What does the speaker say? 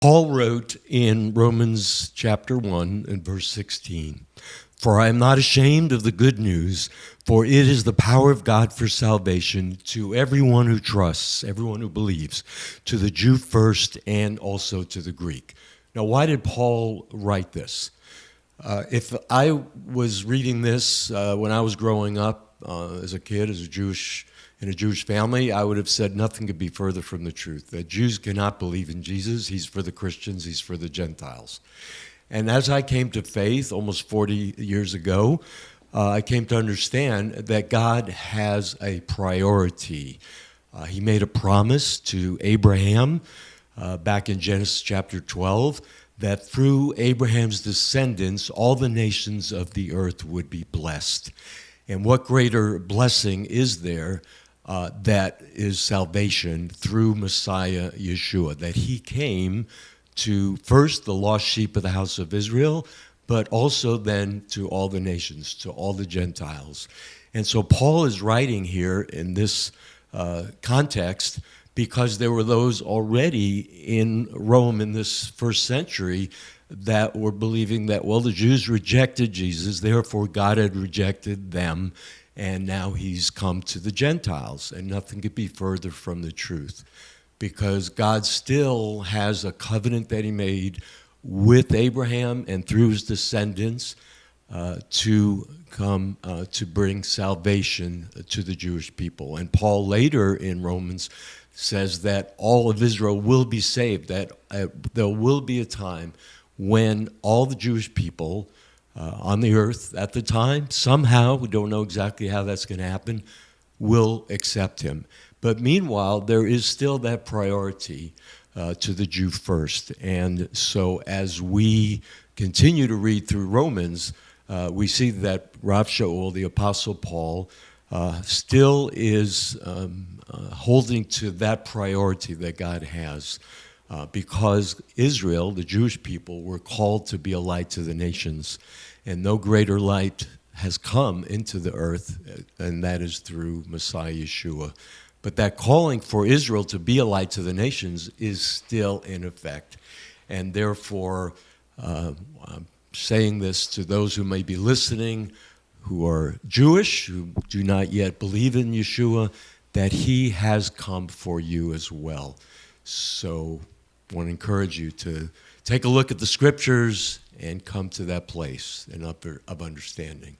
Paul wrote in Romans chapter 1 and verse 16, "For I am not ashamed of the good news, for it is the power of God for salvation to everyone who trusts," everyone who believes, "to the Jew first and also to the Greek." Now, why did Paul write this? If I was reading this when I was growing up as a kid, in a Jewish family, I would have said nothing could be further from the truth. That Jews cannot believe in Jesus. He's for the Christians. He's for the Gentiles. And as I came to faith almost 40 years ago, I came to understand that God has a priority. He made a promise to Abraham back in Genesis chapter 12 that through Abraham's descendants, all the nations of the earth would be blessed. And what greater blessing is there that is salvation through Messiah Yeshua, that he came to first the lost sheep of the house of Israel, but also then to all the nations, to all the Gentiles. And so Paul is writing here in this context because there were those already in Rome in this first century that were believing that, well, the Jews rejected Jesus, therefore God had rejected them, and now he's come to the Gentiles. And nothing could be further from the truth, because God still has a covenant that he made with Abraham and through his descendants to come to bring salvation to the Jewish people. And Paul later in Romans says that all of Israel will be saved, that there will be a time when all the Jewish people on the earth at the time, somehow, we don't know exactly how that's going to happen, will accept him. But meanwhile, there is still that priority to the Jew first. And so as we continue to read through Romans, we see that Rav Shaul, the Apostle Paul, still is holding to that priority that God has. Because Israel, the Jewish people, were called to be a light to the nations, and no greater light has come into the earth, and that is through Messiah Yeshua. But that calling for Israel to be a light to the nations is still in effect, and therefore I'm saying this to those who may be listening, who are Jewish, who do not yet believe in Yeshua, that he has come for you as well. So I want to encourage you to take a look at the scriptures and come to that place of understanding.